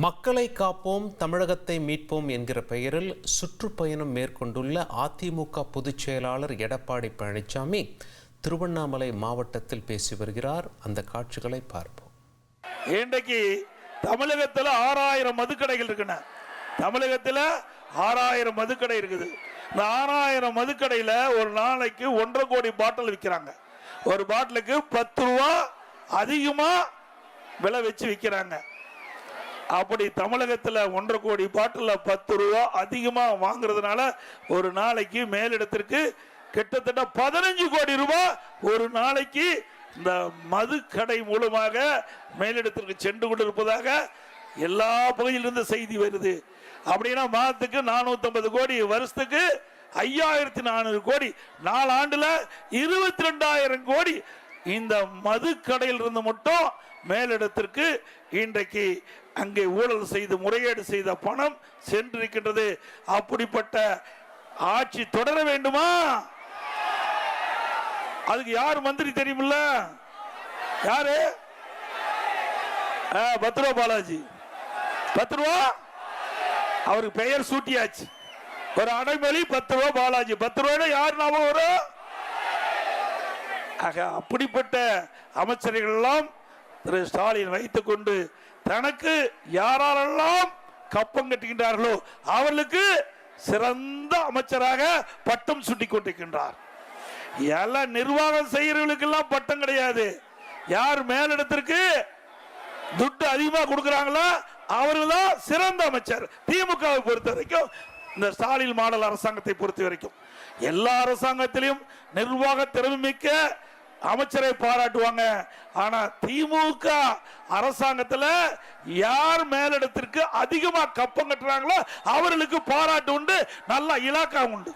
மக்களை காப்போம் தமிழகத்தை மீட்போம் என்கிற பெயரில் சுற்றுப்பயணம் மேற்கொண்டுள்ள அதிமுக பொதுச் செயலாளர் எடப்பாடி பழனிசாமி திருவண்ணாமலை மாவட்டத்தில் பேசி வருகிறார். அந்த காட்சிகளை பார்ப்போம். இன்றைக்கு தமிழகத்தில் 6000 மதுக்கடைகள் இருக்குண்ணா. தமிழகத்தில் 6000 மதுக்கடை இருக்குது. இந்த 6000 மதுக்கடையில் ஒரு நாளைக்கு 1.5 கோடி பாட்டில் விற்கிறாங்க. ஒரு பாட்டிலுக்கு 10 ரூபா அதிகமா விலை வச்சு விற்கிறாங்க. அப்படி தமிழகத்தில் 1.5 கோடி பாட்டில் 10 ரூபா அதிகமா வாங்குறதுனால ஒரு நாளைக்கு மேலிடத்திற்கு கிட்டத்தட்ட 15 கோடி ரூபாய் ஒரு நாளைக்கு இந்த மதுக்கடை மூலமாக மேலிடத்திற்கு சென்று கொண்டிருப்பதாக எல்லா பகுதியிலிருந்து செய்தி வருது. அப்படின்னா மாதத்துக்கு 450 கோடி, வருஷத்துக்கு 5400 கோடி, 4 ஆண்டுல 22,000 கோடி இந்த மதுக்கடையில் இருந்து மட்டும் மேலிடத்திற்கு இன்றைக்கு அங்கே ஊழல் செய்து முறைகேடு செய்த பணம் சென்றிருக்கின்றது. அப்படிப்பட்ட ஆட்சி தொடர வேண்டுமா? அதுக்கு யார் மந்திரி தெரியுமில்ல? யாரு? 10 ரூபா பாலாஜி. 10 ரூபா அவருக்கு பெயர் சூட்டியாச்சு. ஒரு அடைமொழி 10 ரூபா பாலாஜி. 10 ரூபாய் யார் ஞாபகம் வரும்? அப்படிப்பட்ட அமைச்சர்கள் எல்லாம் திரு ஸ்டாலின் வைத்துக் கொண்டு தனக்கு யாரெல்லாம் கப்பம் கட்டுகின்றார்களோ அவர்களுக்கு சிறந்த அமைச்சராக பட்டம் சுட்டிக் கொண்டிருக்கின்றார். எல்லாம் நிர்வாகம் செய்யறவர்களுக்கு எல்லாம் பட்டம் கிடையாது. யார் மேலிடத்திற்கு துட்டு அதிகமா கொடுக்கிறாங்களோ அவர்கள் தான் சிறந்த அமைச்சர். திமுகவை பொறுத்த வரைக்கும், இந்த ஸ்டாலின் மாடல் அரசாங்கத்தை பொறுத்த வரைக்கும் எல்லா அரசாங்கத்திலும் நிர்வாக திறமைமிக்க அமைச்சரை பாராட்டுவாங்க. ஆனா திமுக அரசாங்கத்தில் யார் மேலிடத்திற்கு அதிகமா கப்பம் கட்டுறாங்களோ அவர்களுக்கு பாராட்டு உண்டு, நல்ல இலாக்கா உண்டு.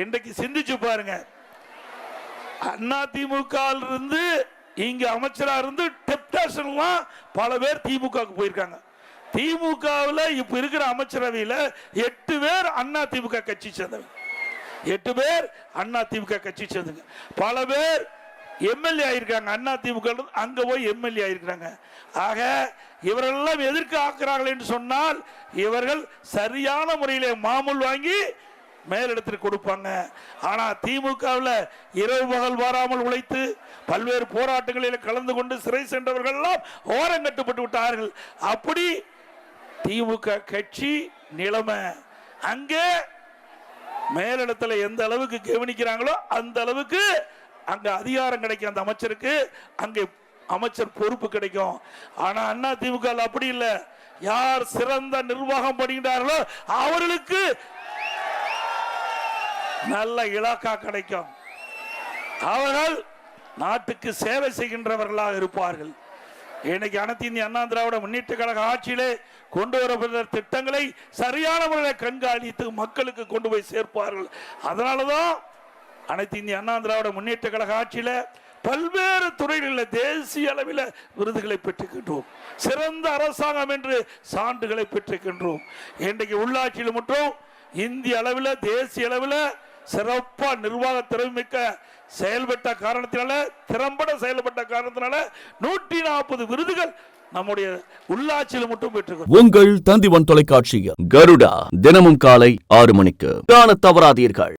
இன்றைக்கு சிந்திச்சு பாருங்க, அண்ணா திமுக இருந்து இங்க அமைச்சரா இருந்து டெப்டேஷன்லாம் பல பேர் திமுக போயிருக்காங்க. திமுகவில் இப்ப இருக்கிற அமைச்சரவையில் 8 பேர் அண்ணா திமுக கட்சி சேர்ந்தவங்க. 8 பேர் அண்ணா திமுக கட்சி சேர்ந்துங்க. பல பேர் எம்எல்ஏ ஆயிருக்காங்க. அண்ணா திமுக அங்க போய் எம்எல்ஏ ஆயிருக்காங்க. ஆக இவரெல்லாம் எதற்கு ஆக்குறார்கள் என்று சொன்னால், இவர்கள் சரியான முறையிலே மாமூல் வாங்கி மேலிடத்திற்கு கொடுப்பாங்க. ஆனா திமுகவில் இரவு பகல் வாராமல் உழைத்து பல்வேறு போராட்டங்களில் கலந்து கொண்டு சிறை சென்றவர்கள் எல்லாம் ஓரங்கட்டுப்பட்டு விட்டார்கள். அப்படி திமுக கட்சி நிலைமை அங்கே மேலிடத்தில் எந்த அளவுக்கு கவனிக்கிறாங்களோ அந்த அளவுக்கு அங்க அதிகாரம் கிடைக்கும். அந்த அமைச்சருக்கு அங்கே அமைச்சர் பொறுப்பு கிடைக்கும். ஆனா அண்ணா திமுக அப்படி இல்லை. யார் சிறந்த நிர்வாகம் பண்ணுகிறார்களோ அவர்களுக்கு நல்ல இலாக்கா கிடைக்கும். அவர்கள் நாட்டுக்கு சேவை செய்கின்றவர்களாக இருப்பார்கள். இன்னைக்கு அனைத்து இந்திய அண்ணா திராவிட முன்னேற்ற கழக ஆட்சியிலே கொண்டு வரப்பட்ட திட்டங்களை சரியான முறையில் கண்காணித்து மக்களுக்கு கொண்டு போய் சேர்ப்பார்கள். அதனாலதான் அனைத்து இந்திய அண்ணா திராவிட முன்னேற்ற கழக ஆட்சியில பல்வேறு துறைகளில் தேசிய அளவில் விருதுகளை பெற்றுக்கின்றோம். சிறந்த அரசாங்கம் என்று சான்றுகளை பெற்றுக்கின்றோம். இன்றைக்கு உள்ளாட்சியில் மட்டும் இந்திய அளவில் தேசிய அளவில் சிறப்பா நிர்வாக திறமைமிக்க செயல்பட்ட காரணத்தினால, திறம்பட செயல்பட்ட காரணத்தினால 140 விருதுகள் நம்முடைய உள்ளாட்சியில் மட்டும் பெற்றுக்கிறோம். உங்கள் தந்திவன் தொலைக்காட்சியில் கருடா தினமும் காலை 6 மணிக்கு காண தவறாதீர்கள்.